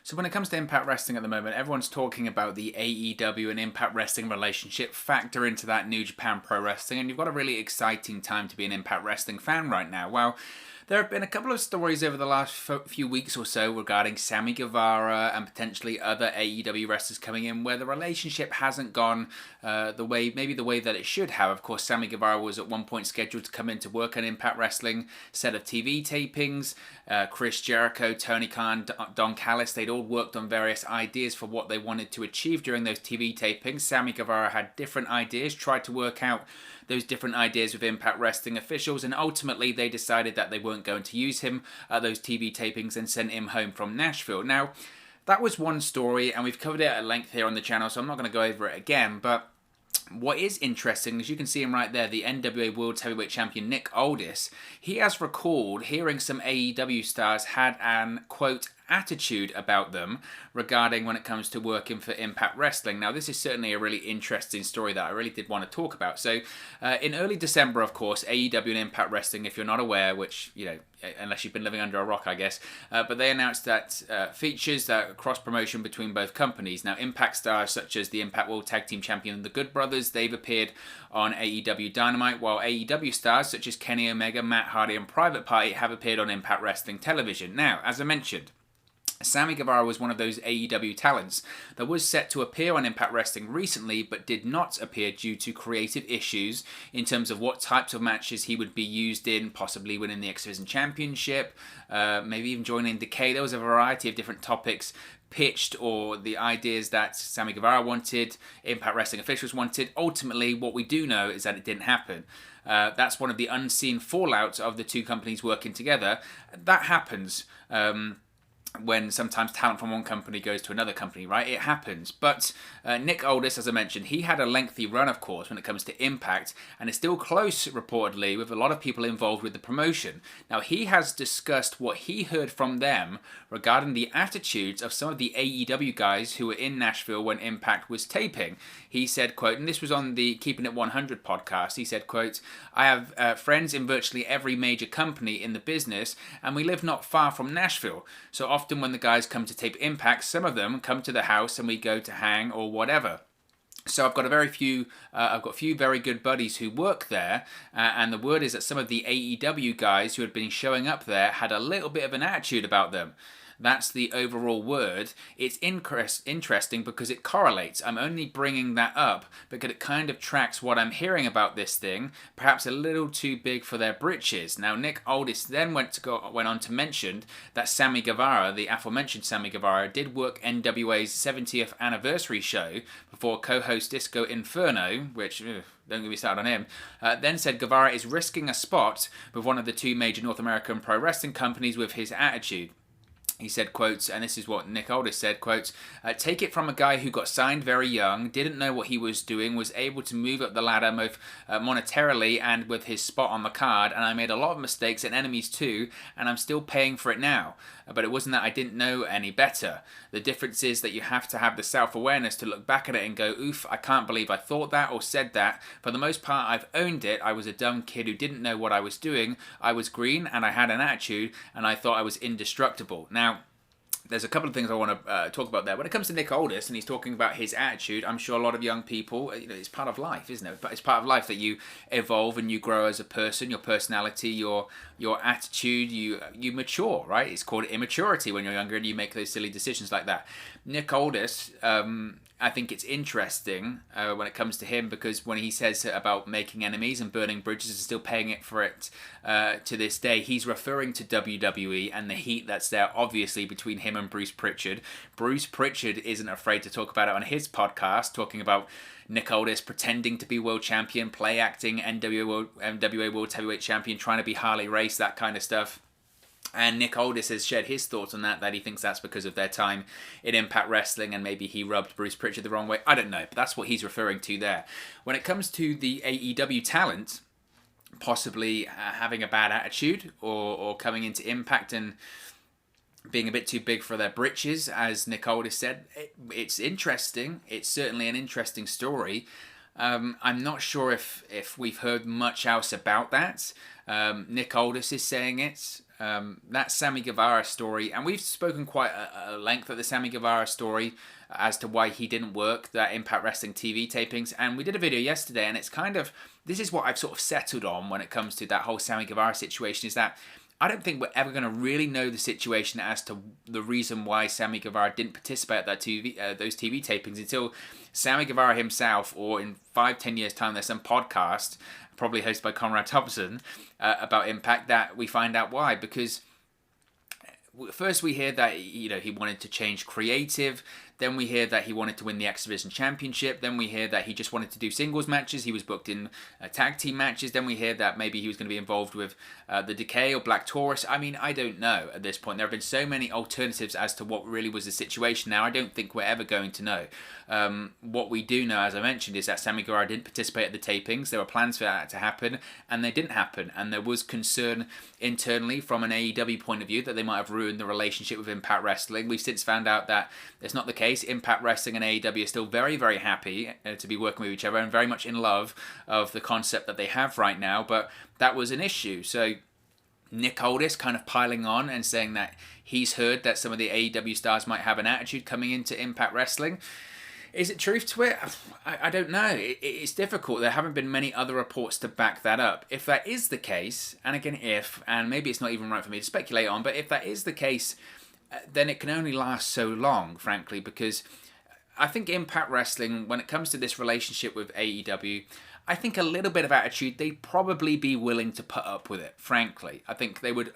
So when it comes to Impact Wrestling at the moment, everyone's talking about the AEW and Impact Wrestling relationship factor into that New Japan Pro Wrestling, and you've got a really exciting time to be an Impact Wrestling fan right now. Well, there have been a couple of stories over the last few weeks or so regarding Sami Guevara and potentially other AEW wrestlers coming in where the relationship hasn't gone the way that it should have. Of course, Sami Guevara was at one point scheduled to come in to work on Impact Wrestling set of TV tapings. Chris Jericho, Tony Khan, Don Callis, they'd all worked on various ideas for what they wanted to achieve during those TV tapings. Sami Guevara had different ideas, tried to work out those different ideas with Impact Wrestling officials, and ultimately they decided that they weren't going to use him at those TV tapings and sent him home from Nashville. Now, that was one story, and we've covered it at length here on the channel, so I'm not going to go over it again, but what is interesting, as you can see him right there, the NWA World Heavyweight Champion Nick Aldis, he has recalled hearing some AEW stars had an, quote, attitude about them regarding when it comes to working for Impact Wrestling. Now, this is certainly a really interesting story that I really did want to talk about. So, in early December, of course, AEW and Impact Wrestling, if you're not aware, which, you know, unless you've been living under a rock, I guess, but they announced that features that cross-promotion between both companies. Now, Impact stars such as the Impact World Tag Team Champion, the Good Brothers, they've appeared on AEW Dynamite, while AEW stars such as Kenny Omega, Matt Hardy, and Private Party have appeared on Impact Wrestling television. Now, as I mentioned, Sami Guevara was one of those AEW talents that was set to appear on Impact Wrestling recently, but did not appear due to creative issues in terms of what types of matches he would be used in, possibly winning the X Division Championship, maybe even joining Decay. There was a variety of different topics pitched, or the ideas that Sami Guevara wanted, Impact Wrestling officials wanted. Ultimately, what we do know is that it didn't happen. That's one of the unseen fallouts of the two companies working together. That happens. When sometimes talent from one company goes to another company, right? It happens. But Nick Aldis, as I mentioned, he had a lengthy run, of course, when it comes to Impact, and is still close, reportedly, with a lot of people involved with the promotion. Now, he has discussed what he heard from them regarding the attitudes of some of the AEW guys who were in Nashville when Impact was taping. He said, quote, and this was on the Keeping It 100 podcast, he said, quote, I have friends in virtually every major company in the business, and we live not far from Nashville. So often when the guys come to tape Impact, some of them come to the house and we go to hang or whatever. So I've got a few very good buddies who work there, and the word is that some of the AEW guys who had been showing up there had a little bit of an attitude about them. That's the overall word. It's interesting because it correlates. I'm only bringing that up because it kind of tracks what I'm hearing about this thing, perhaps a little too big for their britches. Now, Nick Aldis then went on to mention that Sami Guevara, the aforementioned Sami Guevara, did work NWA's 70th anniversary show before co-host Disco Inferno, which... don't get me started on him, then said Guevara is risking a spot with one of the two major North American pro wrestling companies with his attitude. He said, quotes, and this is what Nick Aldis said, quotes, take it from a guy who got signed very young, didn't know what he was doing, was able to move up the ladder both monetarily and with his spot on the card, and I made a lot of mistakes and enemies too, and I'm still paying for it now. But it wasn't that I didn't know any better. The difference is that you have to have the self-awareness to look back at it and go, oof, I can't believe I thought that or said that. For the most part, I've owned it. I was a dumb kid who didn't know what I was doing. I was green and I had an attitude and I thought I was indestructible. Now, there's a couple of things I want to talk about there. When it comes to Nick Aldis, and he's talking about his attitude, I'm sure a lot of young people, you know, it's part of life, isn't it? But it's part of life that you evolve and you grow as a person, your personality, your attitude, you mature, right? It's called immaturity when you're younger and you make those silly decisions like that. Nick Aldis, I think it's interesting when it comes to him because when he says about making enemies and burning bridges and still paying it for it to this day, he's referring to WWE and the heat that's there, obviously, between him and Bruce Pritchard. Bruce Pritchard isn't afraid to talk about it on his podcast, talking about Nick Aldis pretending to be world champion, play acting, NWA World Heavyweight Champion, trying to be Harley Race, that kind of stuff. And Nick Aldis has shared his thoughts on that he thinks that's because of their time in Impact Wrestling and maybe he rubbed Bruce Pritchard the wrong way. I don't know, but that's what he's referring to there. When it comes to the AEW talent, possibly having a bad attitude or coming into Impact and being a bit too big for their britches, as Nick Aldis said, it's interesting. It's certainly an interesting story. I'm not sure if we've heard much else about that. Nick Aldis is saying it. that Sami Guevara story, and we've spoken quite at length of the Sami Guevara story as to why he didn't work that Impact Wrestling TV tapings, and we did a video yesterday, and it's kind of, this is what I've sort of settled on when it comes to that whole Sami Guevara situation, is that I don't think we're ever going to really know the situation as to the reason why Sami Guevara didn't participate at that those TV tapings until Sami Guevara himself, or in 5-10 years' time, there's some podcast, probably hosted by Conrad Thompson, about Impact, that we find out why. Because first we hear that he wanted to change creative. Then we hear that he wanted to win the X Division Championship. Then we hear that he just wanted to do singles matches. He was booked in tag team matches. Then we hear that maybe he was going to be involved with the Decay or Black Taurus. I mean, I don't know at this point. There have been so many alternatives as to what really was the situation. Now, I don't think we're ever going to know. What we do know, as I mentioned, is that Sami Guevara didn't participate at the tapings. There were plans for that to happen, and they didn't happen. And there was concern internally from an AEW point of view that they might have ruined the relationship with Impact Wrestling. We've since found out that it's not the case. Impact Wrestling and AEW are still very, very happy to be working with each other and very much in love of the concept that they have right now, but that was an issue. So Nick Aldis kind of piling on and saying that he's heard that some of the AEW stars might have an attitude coming into Impact Wrestling. Is it truth to it? I don't know. It's difficult. There haven't been many other reports to back that up. If that is the case, and again and maybe it's not even right for me to speculate on, but if that is the case, then it can only last so long, frankly, because I think Impact Wrestling, when it comes to this relationship with AEW, I think a little bit of attitude, they'd probably be willing to put up with it, frankly. I think they would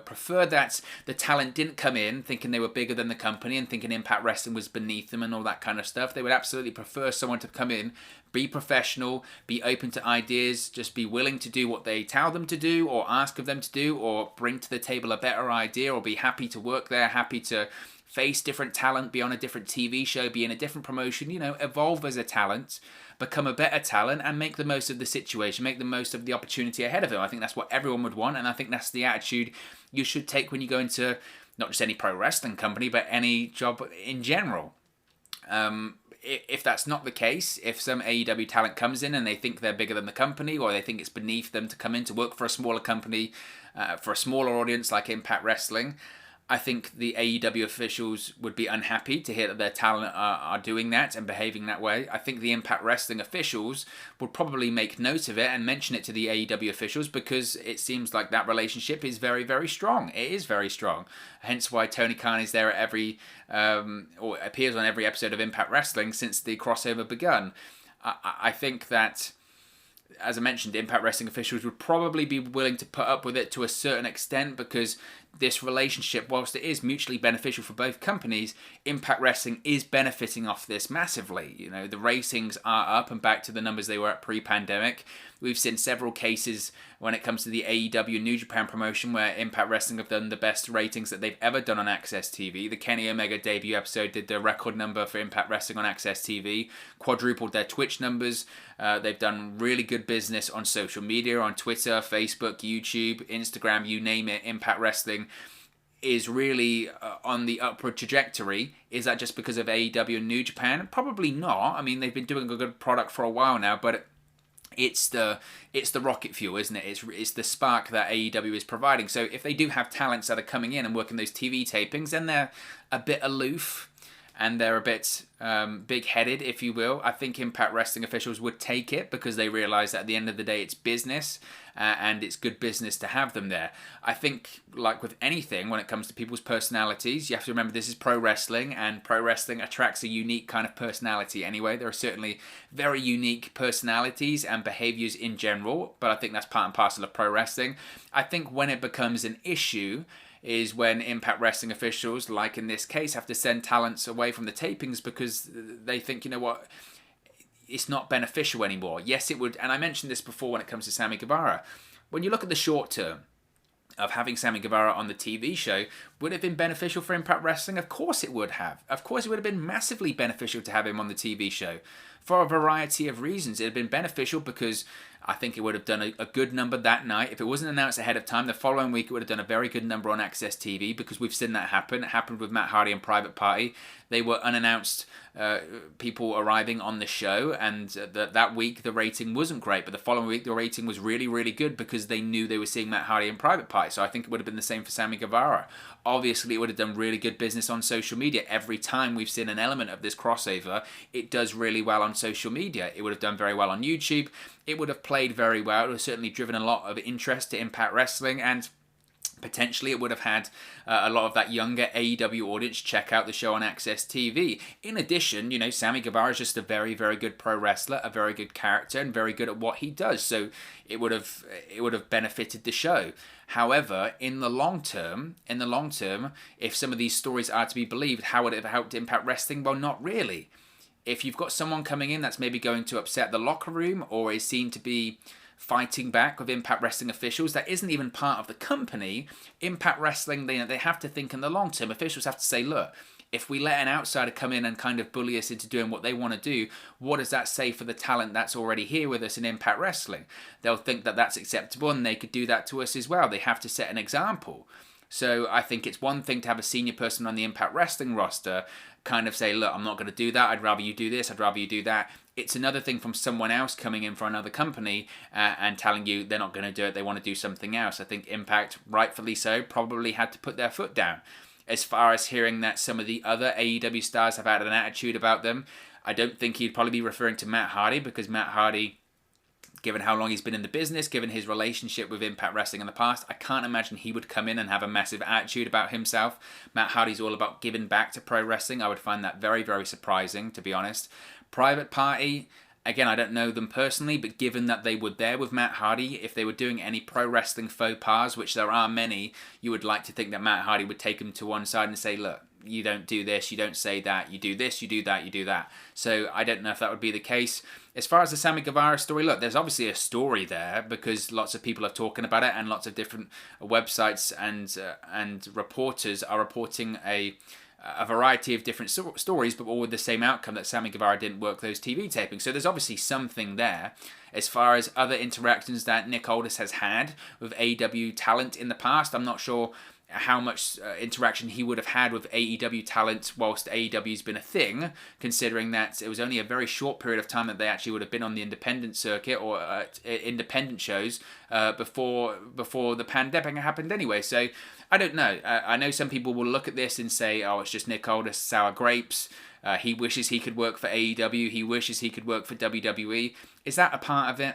prefer that the talent didn't come in thinking they were bigger than the company and thinking Impact Wrestling was beneath them and all that kind of stuff. They would absolutely prefer someone to come in, be professional, be open to ideas, just be willing to do what they tell them to do or ask of them to do, or bring to the table a better idea, or be happy to work there, happy to face different talent, be on a different TV show, be in a different promotion, evolve as a talent, become a better talent, and make the most of the situation, make the most of the opportunity ahead of them. I think that's what everyone would want, and I think that's the attitude you should take when you go into not just any pro wrestling company, but any job in general. If that's not the case, if some AEW talent comes in and they think they're bigger than the company, or they think it's beneath them to come in to work for a smaller company, for a smaller audience like Impact Wrestling, I think the AEW officials would be unhappy to hear that their talent are doing that and behaving that way. I think the Impact Wrestling officials would probably make note of it and mention it to the AEW officials, because it seems like that relationship is very, very strong. It is very strong. Hence why Tony Khan is there at every, or appears on every episode of Impact Wrestling since the crossover begun. I think that, as I mentioned, Impact Wrestling officials would probably be willing to put up with it to a certain extent, because this relationship, whilst it is mutually beneficial for both companies, Impact Wrestling is benefiting off this massively. The ratings are up and back to the numbers they were at pre-pandemic. We've seen several cases when it comes to the AEW New Japan promotion where Impact Wrestling have done the best ratings that they've ever done on Access TV. The Kenny Omega debut episode did the record number for Impact Wrestling on Access TV, quadrupled their Twitch numbers. They've done really good business on social media, on Twitter, Facebook, YouTube, Instagram, you name it. Impact Wrestling is really on the upward trajectory. Is that just because of AEW and New Japan? Probably not. I mean, they've been doing a good product for a while now, but it's the rocket fuel, isn't it? It's the spark that AEW is providing. So if they do have talents that are coming in and working those TV tapings, then they're a bit aloof and they're a bit big-headed, if you will. I think Impact Wrestling officials would take it because they realise that at the end of the day it's business, and it's good business to have them there. I think, like with anything, when it comes to people's personalities, you have to remember this is pro wrestling, and pro wrestling attracts a unique kind of personality anyway. There are certainly very unique personalities and behaviours in general, but I think that's part and parcel of pro wrestling. I think when it becomes an issue is when Impact Wrestling officials, like in this case, have to send talents away from the tapings because they think, it's not beneficial anymore. Yes, it would, and I mentioned this before when it comes to Sami Guevara. When you look at the short term of having Sami Guevara on the TV show, would it have been beneficial for Impact Wrestling? Of course it would have. Of course it would have been massively beneficial to have him on the TV show. For a variety of reasons. It had been beneficial because I think it would have done a good number that night. If it wasn't announced ahead of time, the following week it would have done a very good number on Access TV, because we've seen that happen. It happened with Matt Hardy and Private Party. They were unannounced people arriving on the show, and that week the rating wasn't great, but the following week the rating was really, really good because they knew they were seeing Matt Hardy and Private Party. So I think it would have been the same for Sami Guevara. Obviously, it would have done really good business on social media. Every time we've seen an element of this crossover, it does really well on social media. It would have done very well on YouTube. It would have played very well. It would have certainly driven a lot of interest to Impact Wrestling, and potentially it would have had a lot of that younger AEW audience check out the show on Access TV. In addition, Sami Guevara is just a very, very good pro wrestler, a very good character, and very good at what he does. So it would have benefited the show. However, in the long term, if some of these stories are to be believed, how would it have helped Impact Wrestling? Well, not really. If you've got someone coming in that's maybe going to upset the locker room, or is seen to be fighting back with Impact Wrestling officials that isn't even part of the company, Impact Wrestling, they have to think in the long term. Officials have to say, look, if we let an outsider come in and kind of bully us into doing what they want to do, what does that say for the talent that's already here with us in Impact Wrestling? They'll think that that's acceptable, and they could do that to us as well. They have to set an example. So I think it's one thing to have a senior person on the Impact Wrestling roster kind of say, look, I'm not going to do that. I'd rather you do this. I'd rather you do that. It's another thing from someone else coming in from another company and telling you they're not going to do it. They want to do something else. I think Impact, rightfully so, probably had to put their foot down. As far as hearing that some of the other AEW stars have had an attitude about them, I don't think he'd probably be referring to Matt Hardy, because Matt Hardy, given how long he's been in the business, given his relationship with Impact Wrestling in the past, I can't imagine he would come in and have a massive attitude about himself. Matt Hardy's all about giving back to pro wrestling. I would find that very, very surprising, to be honest. Private Party, again, I don't know them personally, but given that they were there with Matt Hardy, if they were doing any pro wrestling faux pas, which there are many, you would like to think that Matt Hardy would take him to one side and say, look, you don't do this, you don't say that, you do this, you do that, you do that. So I don't know if that would be the case. As far as the Sami Guevara story, look, there's obviously a story there, because lots of people are talking about it, and lots of different websites and reporters are reporting a variety of different stories, but all with the same outcome, that Sami Guevara didn't work those TV tapings. So there's obviously something there. As far as other interactions that Nick Aldis has had with AEW talent in the past, I'm not sure how much interaction he would have had with AEW talent whilst AEW's been a thing, considering that it was only a very short period of time that they actually would have been on the independent circuit or independent shows before the pandemic happened anyway. So I don't know. I know some people will look at this and say, oh, it's just Nick Aldis, sour grapes. He wishes he could work for AEW. He wishes he could work for WWE. Is that a part of it?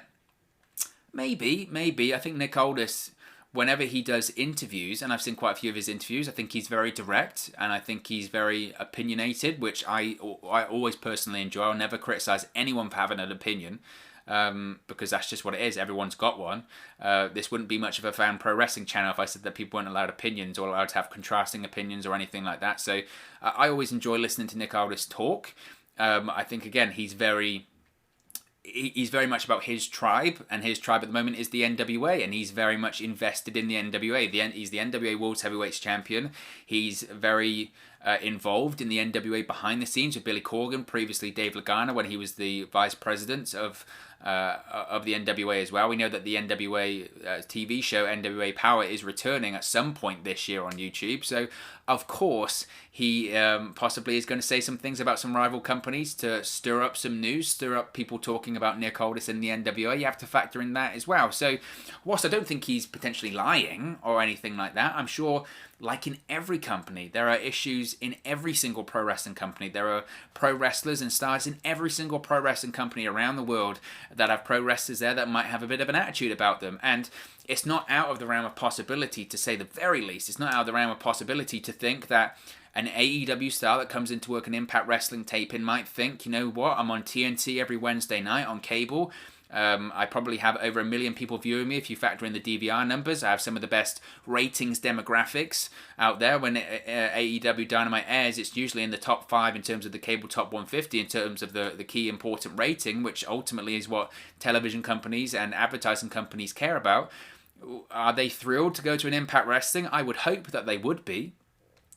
Maybe. I think Nick Aldis, whenever he does interviews, and I've seen quite a few of his interviews, I think he's very direct, and I think he's very opinionated, which I always personally enjoy. I'll never criticize anyone for having an opinion, because that's just what it is. Everyone's got one. This wouldn't be much of a fan pro wrestling channel if I said that people weren't allowed opinions or allowed to have contrasting opinions or anything like that. So I always enjoy listening to Nick Aldis talk. I think, again, he's very much about his tribe, and his tribe at the moment is the NWA, and he's very much invested in the NWA. He's the NWA World Heavyweights Champion. He's very involved in the NWA behind the scenes with Billy Corgan, previously Dave Lagana, when he was the vice president of the NWA as well. We know that the NWA TV show NWA Power is returning at some point this year on YouTube. So, of course, he possibly is going to say some things about some rival companies to stir up some news, stir up people talking about Nick Aldis and the NWA. You have to factor in that as well. So, whilst I don't think he's potentially lying or anything like that, I'm sure, like in every company, there are issues in every single pro wrestling company. There are pro wrestlers and stars in every single pro wrestling company around the world that have pro wrestlers there that might have a bit of an attitude about them. And it's not out of the realm of possibility, to say the very least, it's not out of the realm of possibility to think that an AEW star that comes into work an Impact Wrestling taping might think, you know what, I'm on TNT every Wednesday night on cable. I probably have over 1 million people viewing me if you factor in the DVR numbers. I have some of the best ratings demographics out there. When AEW Dynamite airs, it's usually in the top 5 in terms of the cable top 150 in terms of the key important rating, which ultimately is what television companies and advertising companies care about. Are they thrilled to go to an Impact Wrestling? I would hope that they would be.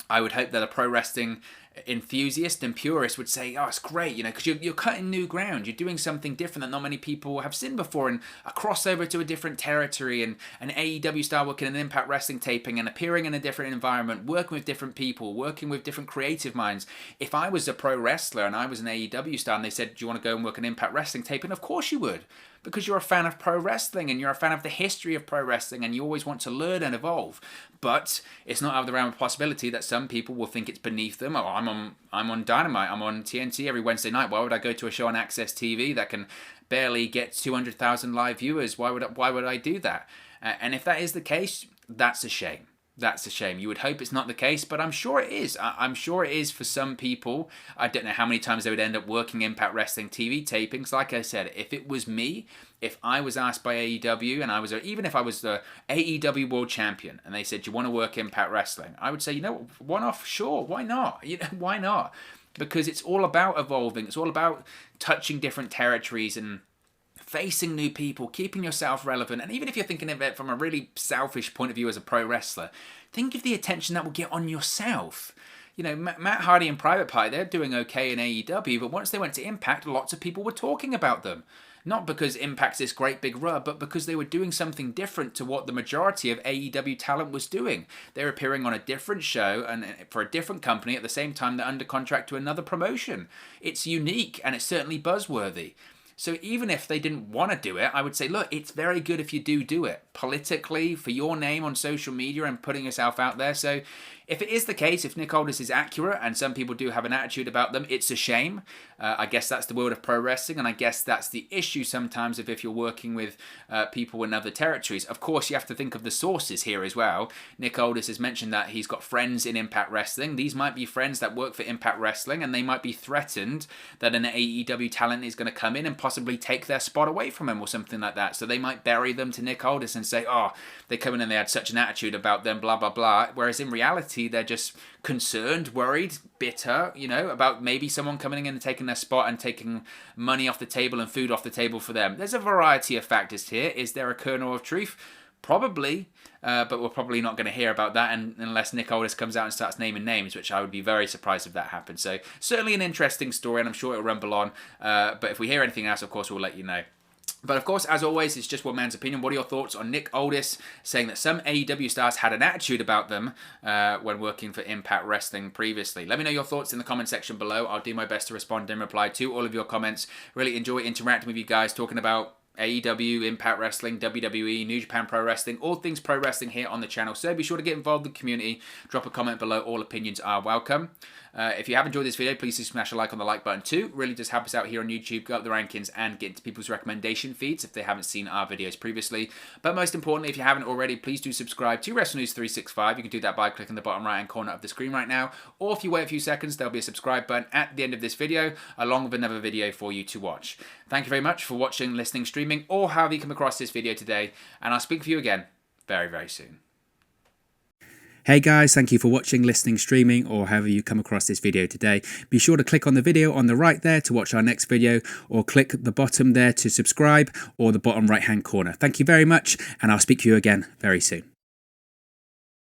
I would hope that a pro wrestling enthusiast and purist would say, oh, it's great, because you're cutting new ground. You're doing something different that not many people have seen before, and a crossover to a different territory, and an AEW style working in an Impact Wrestling taping and appearing in a different environment, working with different people, working with different creative minds. If I was a pro wrestler and I was an AEW star and they said, do you want to go and work an Impact Wrestling taping? Of course you would, because you're a fan of pro wrestling and you're a fan of the history of pro wrestling and you always want to learn and evolve. But it's not out of the realm of possibility that some people will think it's beneath them. Oh, I'm on Dynamite, I'm on TNT every Wednesday night. Why would I go to a show on Access TV that can barely get 200,000 live viewers? Why would I do that? And if that is the case, that's a shame. That's a shame. You would hope it's not the case, but I'm sure it is. I'm sure it is for some people. I don't know how many times they would end up working Impact Wrestling TV tapings. Like I said, if it was me, if I was asked by AEW, and even if I was the AEW World Champion, and they said, do you want to work Impact Wrestling? I would say, one off, sure, why not? Why not? Because it's all about evolving. It's all about touching different territories and facing new people, keeping yourself relevant. And even if you're thinking of it from a really selfish point of view as a pro wrestler, think of the attention that will get on yourself. Matt Hardy and Private Party, they're doing okay in AEW, but once they went to Impact, lots of people were talking about them. Not because Impact's this great big rub, but because they were doing something different to what the majority of AEW talent was doing. They're appearing on a different show and for a different company at the same time they're under contract to another promotion. It's unique and it's certainly buzzworthy. So even if they didn't want to do it, I would say, look, it's very good if you do it politically, for your name on social media and putting yourself out there. So if it is the case, if Nick Aldis is accurate and some people do have an attitude about them, it's a shame. I guess that's the world of pro wrestling, and I guess that's the issue sometimes if you're working with people in other territories. Of course, you have to think of the sources here as well. Nick Aldis has mentioned that he's got friends in Impact Wrestling. These might be friends that work for Impact Wrestling, and they might be threatened that an AEW talent is going to come in and possibly take their spot away from him or something like that. So they might bury them to Nick Aldis and say, oh, they come in and they had such an attitude about them, blah, blah, blah. Whereas in reality, they're just concerned, worried, bitter, about maybe someone coming in and taking their spot and taking money off the table and food off the table for them. There's a variety of factors here. Is there a kernel of truth? Probably, but we're probably not going to hear about that unless Nick Aldis comes out and starts naming names, which I would be very surprised if that happened. So certainly an interesting story, and I'm sure it'll rumble on. But if we hear anything else, of course, we'll let you know. But of course, as always, it's just one man's opinion. What are your thoughts on Nick Aldis saying that some AEW stars had an attitude about them when working for Impact Wrestling previously? Let me know your thoughts in the comment section below. I'll do my best to respond and reply to all of your comments. Really enjoy interacting with you guys, talking about AEW, Impact Wrestling, WWE, New Japan Pro Wrestling, all things pro wrestling here on the channel. So be sure to get involved in the community. Drop a comment below. All opinions are welcome. If you have enjoyed this video, please do smash a like on the like button too. Really does help us out here on YouTube, go up the rankings and get into people's recommendation feeds if they haven't seen our videos previously. But most importantly, if you haven't already, please do subscribe to Wrestle News 365. You can do that by clicking the bottom right hand corner of the screen right now. Or if you wait a few seconds, there'll be a subscribe button at the end of this video, along with another video for you to watch. Thank you very much for watching, listening, streaming, or however you come across this video today. And I'll speak with you again very, very soon. Hey guys, thank you for watching, listening, streaming, or however you come across this video today. Be sure to click on the video on the right there to watch our next video, or click the bottom there to subscribe, or the bottom right hand corner. Thank you very much, and I'll speak to you again very soon.